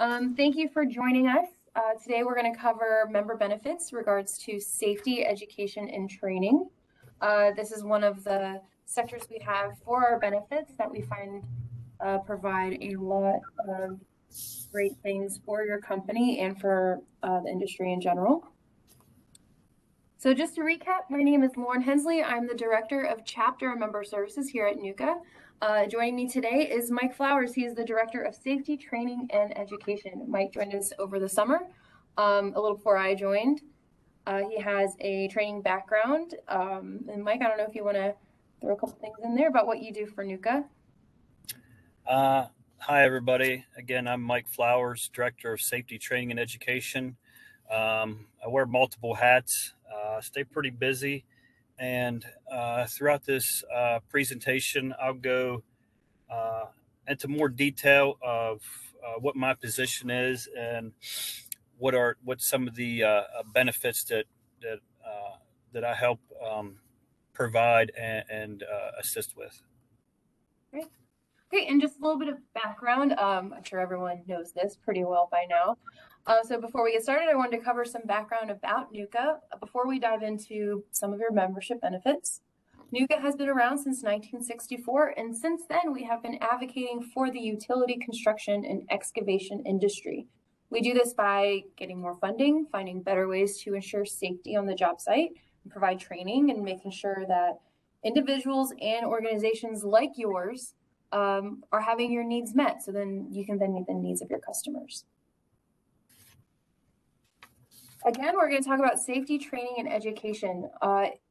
Thank you for joining us. Today we're going to cover member benefits regards to safety, education, and training. This is one of the sectors we have for our benefits that we find provide a lot of great things for your company and for the industry in general. So just to recap, my name is Lauren Hensley. I'm the Director of Chapter and Member Services here at NUCA. Joining me today is Mike Flowers. He is the Director of Safety, Training, and Education. Mike joined us over the summer, a little before I joined. He has a training background. And Mike, I don't know if you want to throw a couple things in there about what you do for NUCA. Hi, everybody. Again, I'm Mike Flowers, Director of Safety, Training, and Education. I wear multiple hats, stay pretty busy, and throughout this presentation, I'll go into more detail of what my position is and what some of the benefits that I help provide and assist with. Great. Okay, and just a little bit of background. I'm sure everyone knows this pretty well by now. So before we get started, I wanted to cover some background about NUCA before we dive into some of your membership benefits. NUCA has been around since 1964, and since then we have been advocating for the utility construction and excavation industry. We do this by getting more funding, finding better ways to ensure safety on the job site, and provide training, and making sure that individuals and organizations like yours are having your needs met, so then you can then meet the needs of your customers. Again, we're going to talk about safety, training, and education.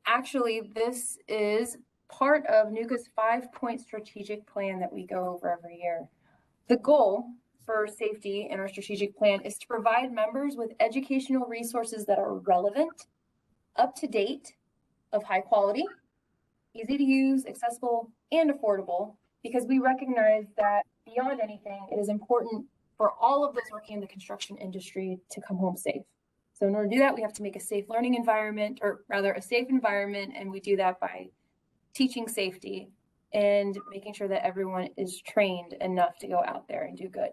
Actually, this is part of NUCA's 5-point strategic plan that we go over every year. The goal for safety in our strategic plan is to provide members with educational resources that are relevant, up to date, of high quality, easy to use, accessible, and affordable, because we recognize that beyond anything, it is important for all of those working in the construction industry to come home safe. So in order to do that, we have to make a safe learning environment, or rather a safe environment, and we do that by teaching safety and making sure that everyone is trained enough to go out there and do good.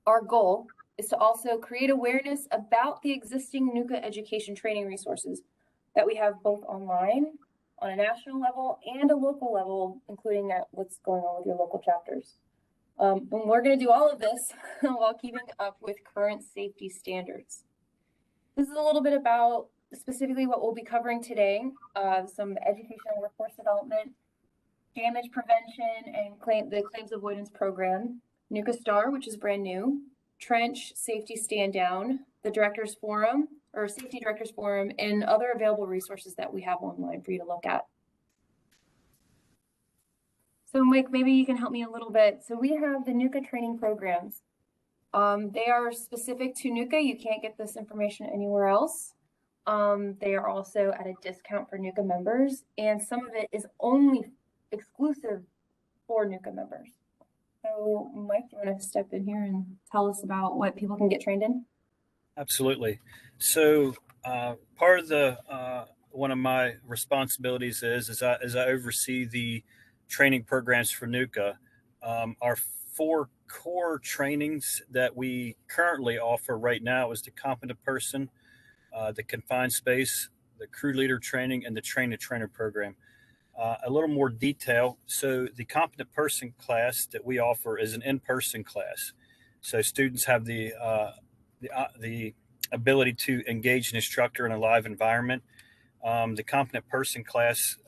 Our goal is to also create awareness about the existing NUCA education training resources that we have both online, on a national level, and a local level, including what's going on with your local chapters. And we're going to do all of this while keeping up with current safety standards. This is a little bit about specifically what we'll be covering today, some educational workforce development, damage prevention, and the claims avoidance program, NUCA Star, which is brand new, trench safety stand down, the directors forum, or safety directors forum, and other available resources that we have online for you to look at. So Mike, maybe you can help me a little bit. So we have the NUCA training programs. They are specific to NUCA. You can't get this information anywhere else. They are also at a discount for NUCA members, and some of it is only exclusive for NUCA members. So Mike, do you want to step in here and tell us about what people can get trained in? Absolutely. So part of the one of my responsibilities is I oversee the training programs for NUCA. Our 4 core trainings that we currently offer right now is the competent person, the confined space, the crew leader training, and the train-to-trainer program. A little more detail. So the competent person class that we offer is an in-person class. So students have the ability to engage an instructor in a live environment. The competent person class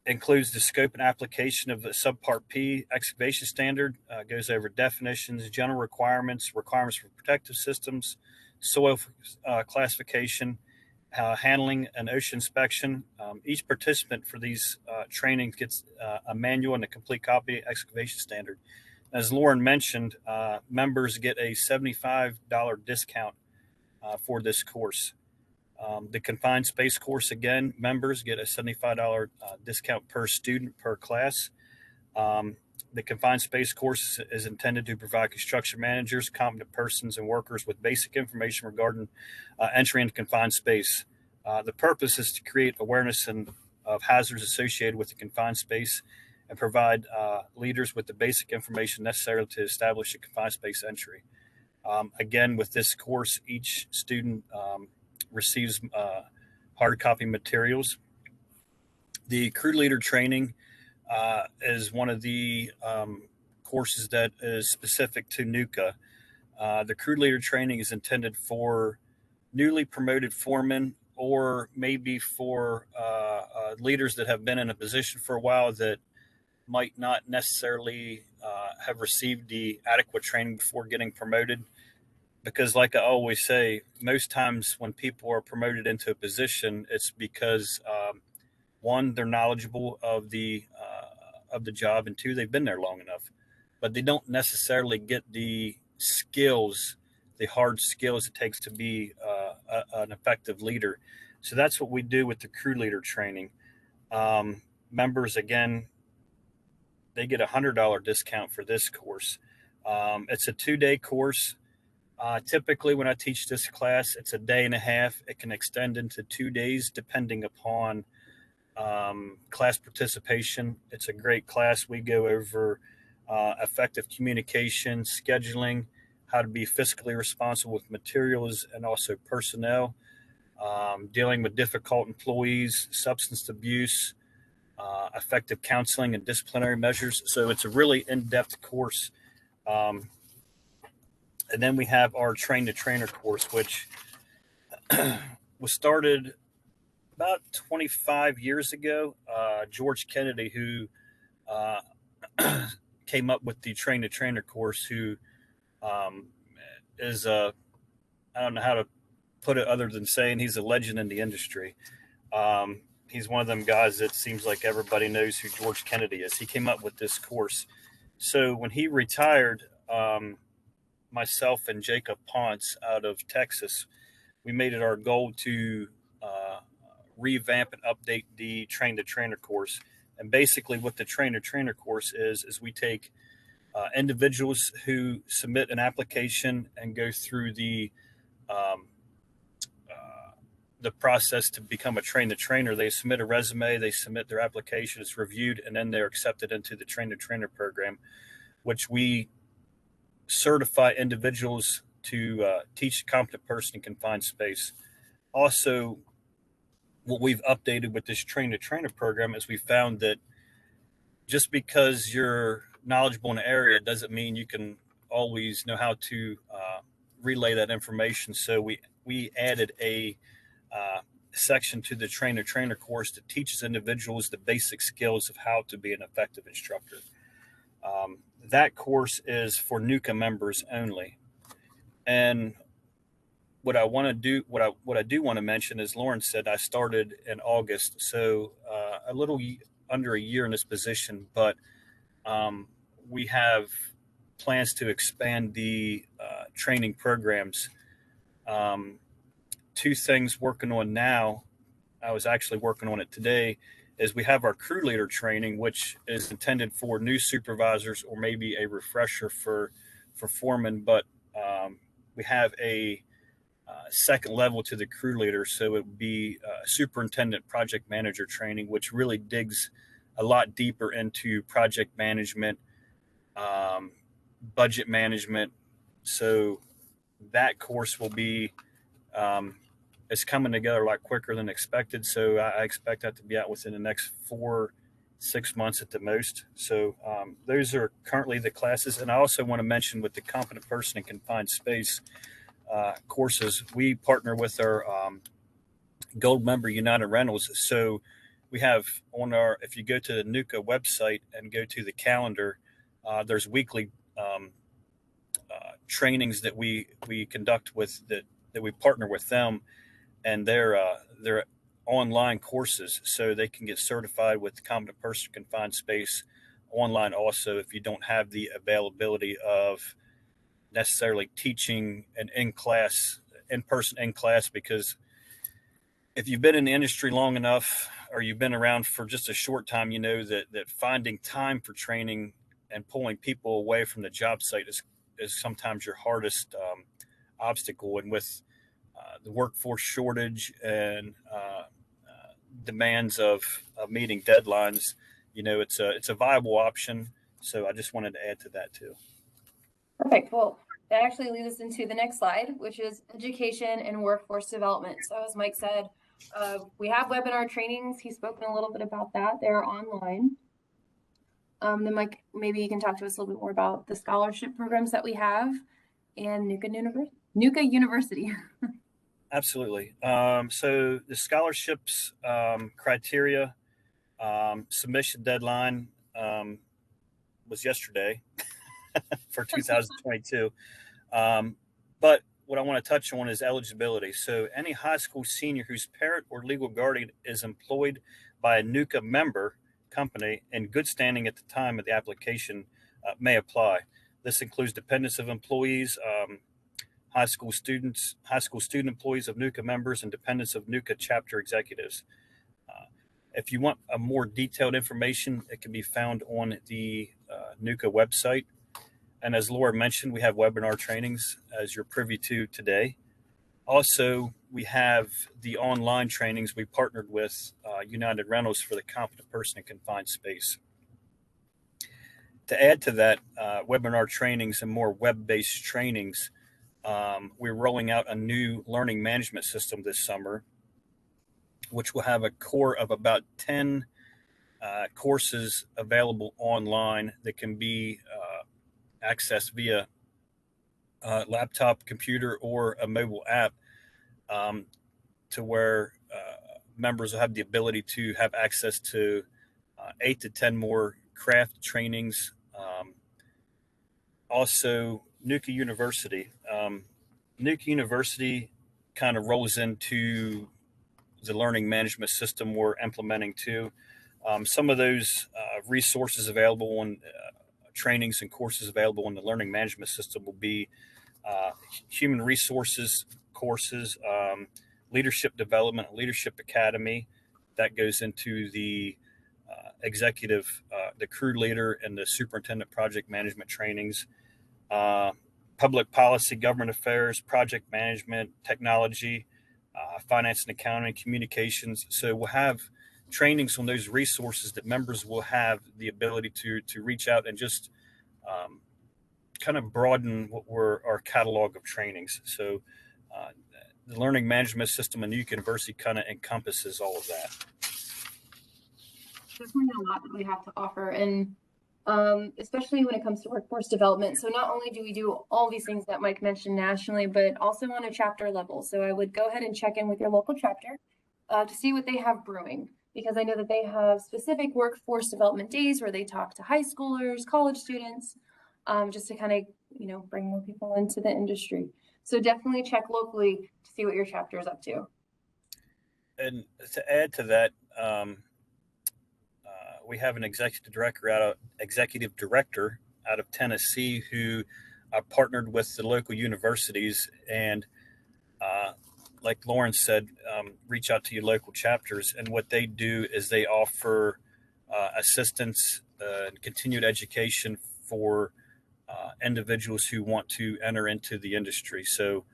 includes the scope and application of the Subpart P excavation standard, goes over definitions, general requirements, requirements for protective systems, soil classification, handling and ocean inspection. Each participant for these trainings gets a manual and a complete copy of excavation standard. As Lauren mentioned, members get a $75 discount for this course. The confined space course, again, members get a $75 discount per student per class. The confined space course is intended to provide construction managers, competent persons, and workers with basic information regarding entry into confined space. The purpose is to create awareness of hazards associated with the confined space and provide leaders with the basic information necessary to establish a confined space entry. Again, with this course, each student receives hard copy materials. The crew leader training is one of the courses that is specific to NUCA. The crew leader training is intended for newly promoted foremen or maybe for leaders that have been in a position for a while that might not necessarily have received the adequate training before getting promoted. Because, like I always say, most times when people are promoted into a position, it's because one, they're knowledgeable of the job, and two, they've been there long enough. But they don't necessarily get the skills, the hard skills it takes to be an effective leader. So that's what we do with the crew leader training. Members, again, they get $100 discount for this course. It's a 2-day course. Typically, when I teach this class, it's a day and a half. It can extend into 2 days depending upon class participation. It's a great class. We go over effective communication, scheduling, how to be fiscally responsible with materials and also personnel, dealing with difficult employees, substance abuse, effective counseling and disciplinary measures. So it's a really in-depth course. And then we have our train the trainer course, which was started about 25 years ago. George Kennedy, who uh, came up with the train the trainer course, who um, is I don't know how to put it other than saying he's a legend in the industry. He's one of them guys that seems like everybody knows who George Kennedy is. He came up with this course. So when he retired, myself and Jacob Ponce out of Texas, we made it our goal to uh, revamp and update the train the trainer course. And basically, what the train the trainer course is we take individuals who submit an application and go through um, the process to become a train the trainer. They submit a resume, they submit their application, it's reviewed, and then they're accepted into the train the trainer program, which we certify individuals to teach a competent person in confined space. Also, what we've updated with this train the trainer program is we found that just because you're knowledgeable in an area doesn't mean you can always know how to relay that information. So we added a section to the trainer trainer course that teaches individuals the basic skills of how to be an effective instructor. That course is for NUCA members only. And what I do want to mention is Lauren said I started in August, so a little under a year in this position, but um, we have plans to expand the training programs. Um, Two things working on now. I was actually working on it today. Is we have our crew leader training, which is intended for new supervisors or maybe a refresher for foremen, but we have a second level to the crew leader. So it would be superintendent project manager training, which really digs a lot deeper into project management, um, budget management. So that course will be, um, it's coming together a lot quicker than expected. So I expect that to be out within the next 4-6 months at the most. So those are currently the classes. And I also want to mention with the competent person in confined space, courses, we partner with our gold member United Rentals. So we have on our, if you go to the NUCA website and go to the calendar, there's weekly trainings that we conduct with that we partner with them, and they're online courses, so they can get certified with the competent person confined space online. Also, if you don't have the availability of necessarily teaching an in person in class, because if you've been in the industry long enough or you've been around for just a short time, you know that finding time for training and pulling people away from the job site is sometimes your hardest obstacle. And with the workforce shortage and demands of meeting deadlines, it's a viable option. So I just wanted to add to that too. Perfect. Well, that actually leads us into the next slide, which is education and workforce development. So as Mike said, we have webinar trainings. He's spoken a little bit about that. They're online. Then Mike, maybe you can talk to us a little bit more about the scholarship programs that we have and NUCA University. Absolutely. So the scholarships criteria, submission deadline was yesterday for 2022. But what I want to touch on is eligibility. So any high school senior whose parent or legal guardian is employed by a NUCA member company in good standing at the time of the application may apply. This includes dependents of employees, high school student employees of NUCA members, and dependents of NUCA chapter executives. If you want a more detailed information, it can be found on the NUCA website. And as Laura mentioned, we have webinar trainings as you're privy to today. Also, we have the online trainings. We partnered with United Rentals for the competent person in confined space. To add to that, webinar trainings and more web-based trainings, we're rolling out a new learning management system this summer, which will have a core of about 10 courses available online that can be accessed via laptop, computer, or a mobile app, to where members will have the ability to have access to 8 to 10 more craft trainings. Also, NUCA University. NUCA University kind of rolls into the learning management system we're implementing too. Some of those resources available on trainings and courses available in the learning management system will be human resources courses, leadership development, leadership academy. That goes into the executive, the crew leader, and the superintendent project management trainings. Public policy, government affairs, project management, technology, finance and accounting, communications. So we'll have trainings on those resources that members will have the ability to reach out and just kind of broaden our catalog of trainings. So the learning management system in NUCA University kind of encompasses all of that. There's really a lot that we have to offer, and especially when it comes to workforce development. So not only do we do all these things that Mike mentioned nationally, but also on a chapter level. So I would go ahead and check in with your local chapter to see what they have brewing, because I know that they have specific workforce development days where they talk to high schoolers, college students, just to kind of, bring more people into the industry. So definitely check locally to see what your chapter is up to. And to add to that, we have an executive director out of Tennessee who partnered with the local universities, and like Lauren said, reach out to your local chapters. And what they do is they offer assistance and continued education for individuals who want to enter into the industry. So,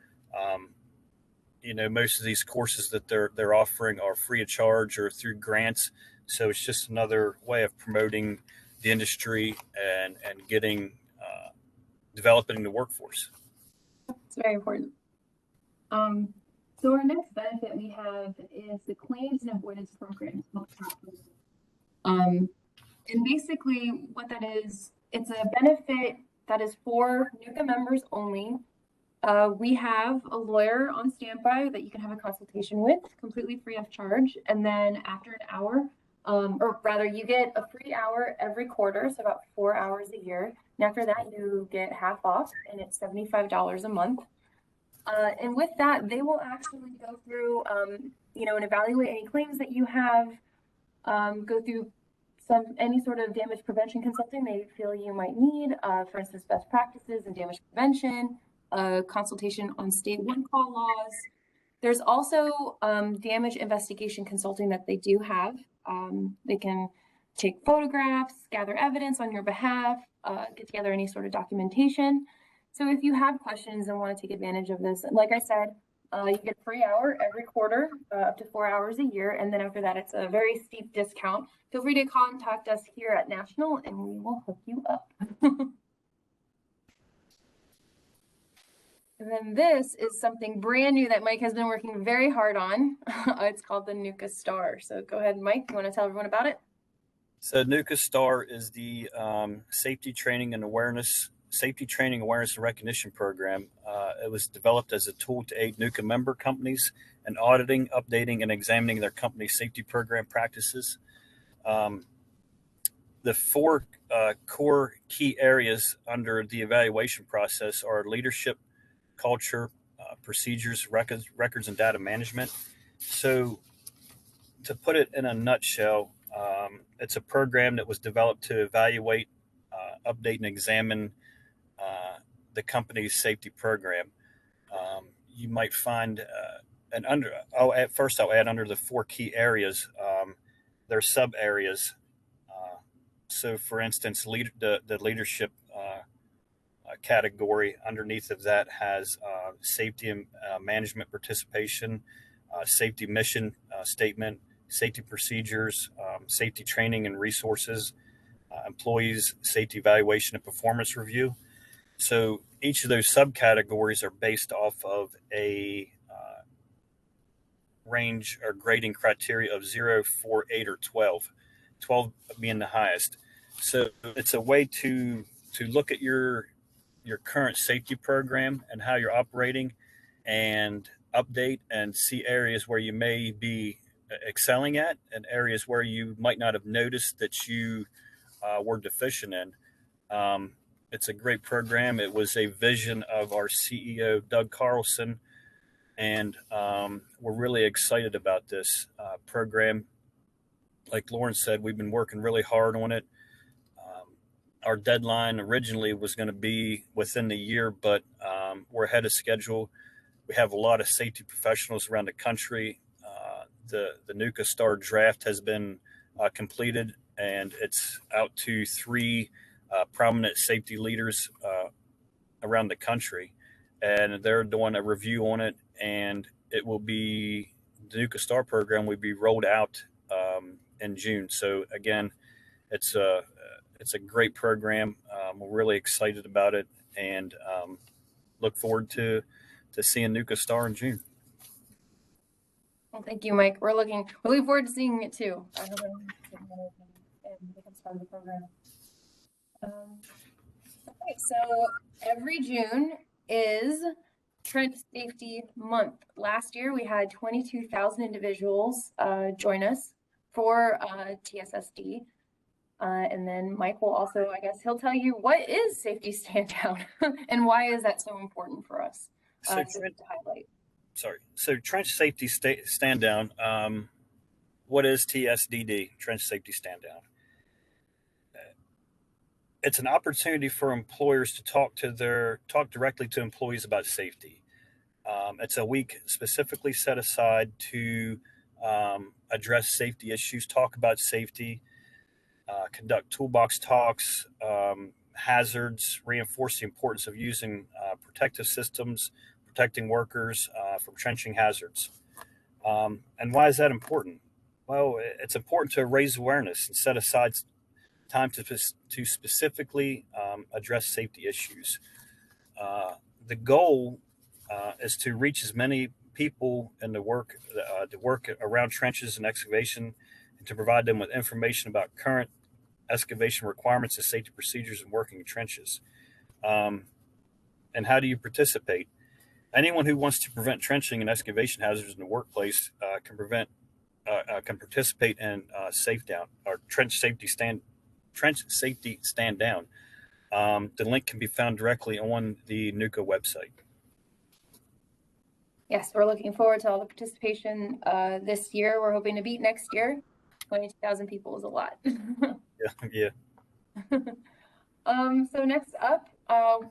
most of these courses that they're offering are free of charge or through grants. So it's just another way of promoting the industry and getting developing the workforce. It's very important. So our next benefit we have is the claims and avoidance program. And basically what that is, it's a benefit that is for NUCA members only. We have a lawyer on standby that you can have a consultation with completely free of charge. And then after an hour, or rather you get a free hour every quarter, so about 4 hours a year. And after that, you get half off, and it's $75 a month. And with that, they will actually go through, and evaluate any claims that you have, go through any sort of damage prevention consulting they feel you might need, for instance, best practices in damage prevention, consultation on state one-call laws. There's also damage investigation consulting that they do have. They can take photographs, gather evidence on your behalf, get together any sort of documentation. So if you have questions and want to take advantage of this, like I said, You get a free hour every quarter, up to 4 hours a year. And then after that, it's a very steep discount. Feel free to contact us here at National and we will hook you up. And then this is something brand new that Mike has been working very hard on. It's called the NUCA Star. So go ahead, Mike, you want to tell everyone about it? So NUCA Star is the safety training, awareness, and recognition program. It was developed as a tool to aid NUCA member companies in auditing, updating, and examining their company's safety program practices. The four core key areas under the evaluation process are leadership, culture, procedures, records, and data management. So, to put it in a nutshell, it's a program that was developed to evaluate, update, and examine the company's safety program. You might find, I'll add under the four key areas, there are sub areas. So, for instance, the leadership category underneath of that has safety and management participation, safety mission statement, safety procedures, safety training and resources, employees, safety evaluation and performance review. So each of those subcategories are based off of a range or grading criteria of 0, 4, 8, or 12, 12 being the highest. So it's a way to look at your current safety program and how you're operating and update and see areas where you may be excelling at and areas where you might not have noticed that you were deficient in. It's a great program. It was a vision of our CEO, Doug Carlson, and we're really excited about this program. Like Lauren said, we've been working really hard on it. Our deadline originally was going to be within the year, but we're ahead of schedule. We have a lot of safety professionals around the country. The NUCA Star draft has been completed, and it's out to 3 prominent safety leaders around the country, and they're doing a review on it. And it will be the NUCA Star program will be rolled out in June. So again, it's a great program. We're really excited about it, and look forward to seeing NUCA Star in June. Well, thank you, Mike. We're looking forward to seeing it too. I hope and becomes part of the program. Okay, so every June is Trench Safety Month. Last year, we had 22,000 individuals join us for TSSD. And then Mike will also, I guess, he'll tell you what is safety stand down and why is that so important for us to highlight. So trench safety stand down. What is TSDD? Trench safety stand down. It's an opportunity for employers to talk directly to employees about safety. It's a week specifically set aside to address safety issues, talk about safety, conduct toolbox talks, hazards, reinforce the importance of using protective systems, protecting workers from trenching hazards. And why is that important? Well, it's important to raise awareness and set aside time to specifically address safety issues. The goal is to reach as many people in the work around trenches and excavation, and to provide them with information about current excavation requirements and safety procedures and working in trenches. And how do you participate? Anyone who wants to prevent trenching and excavation hazards in the workplace can participate in safe down or trench safety stand down. The link can be found directly on the NUCA website. Yes, we're looking forward to all the participation this year. We're hoping to beat next year. 22,000 people is a lot. Yeah. So next up,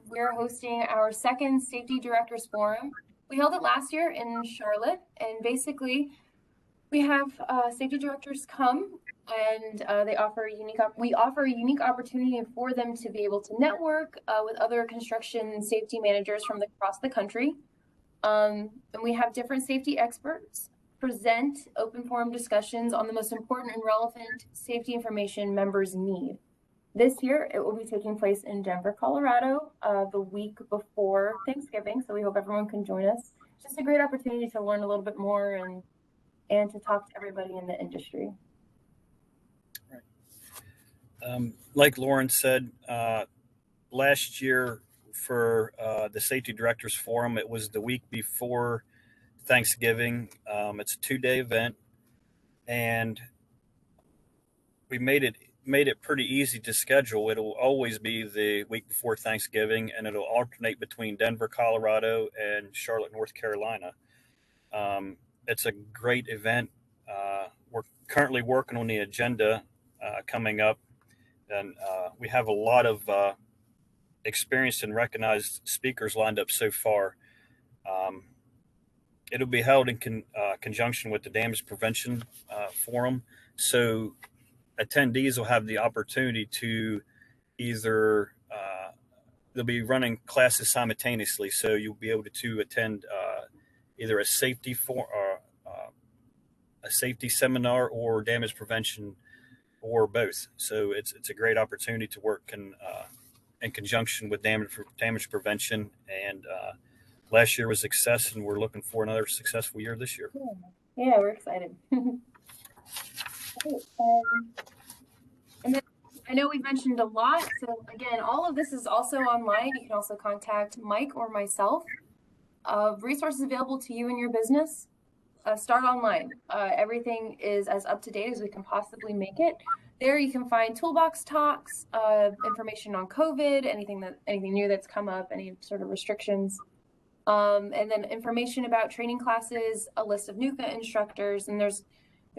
we're hosting our second Safety Directors Forum. We held it last year in Charlotte, and basically we have safety directors come and we offer a unique opportunity for them to be able to network with other construction safety managers from across the country. And we have different safety experts present open forum discussions on the most important and relevant safety information members need. This year, it will be taking place in Denver, Colorado, the week before Thanksgiving. So we hope everyone can join us. It's just a great opportunity to learn a little bit more and to talk to everybody in the industry. Like Lauren said, last year for the Safety Directors Forum, it was the week before Thanksgiving. It's a 2-day event, and we made it pretty easy to schedule. It'll always be the week before Thanksgiving, and it'll alternate between Denver, Colorado, and Charlotte, North Carolina. It's a great event. We're currently working on the agenda coming up, and we have a lot of experienced and recognized speakers lined up so far. It'll be held in conjunction with the Damage Prevention Forum, so attendees will have the opportunity to either they'll be running classes simultaneously, so you'll be able to attend either a safety a safety seminar or damage prevention, or both. So it's a great opportunity to work in conjunction with damage prevention. And last year was a success, and we're looking for another successful year this year. Yeah, we're excited. And then I know we've mentioned a lot. So again, all of this is also online. You can also contact Mike or myself. Resources available to you and your business. Start online. Everything is as up to date as we can possibly make it. There you can find toolbox talks, information on COVID, anything new that's come up, any sort of restrictions, and then information about training classes, a list of NUCA instructors, and there's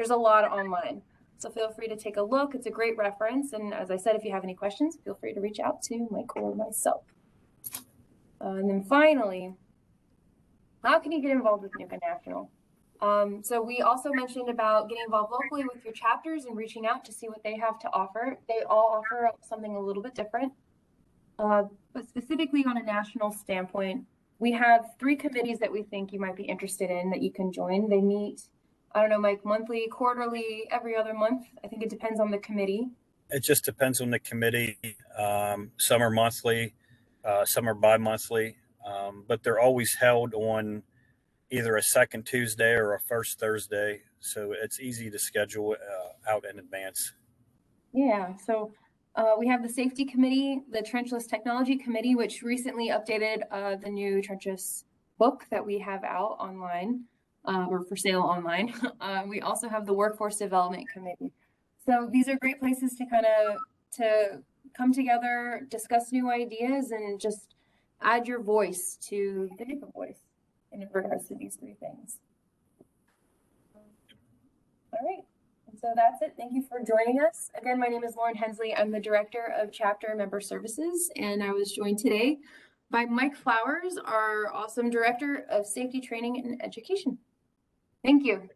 a lot online. So feel free to take a look. It's a great reference. And as I said, if you have any questions, feel free to reach out to Mike or myself. And then finally, how can you get involved with NUCA National? So we also mentioned about getting involved locally with your chapters and reaching out to see what they have to offer. They all offer something a little bit different. But specifically on a national standpoint, we have 3 committees that we think you might be interested in that you can join. They meet, I don't know, Mike, monthly, quarterly, every other month. I think it depends on the committee. It just depends on the committee. Some are monthly, some are bi-monthly, but they're always held on either a second Tuesday or a first Thursday. So it's easy to schedule out in advance. Yeah, so we have the safety committee, the trenchless technology committee, which recently updated the new trenchless book that we have out online or for sale online. We also have the workforce development committee. So these are great places to to come together, discuss new ideas, and just add your voice to the NUCA voice in regards to these 3 things. All right. And so that's it. Thank you for joining us. Again, my name is Lauren Hensley. I'm the Director of Chapter Member Services, and I was joined today by Mike Flowers, our awesome Director of Safety Training and Education. Thank you.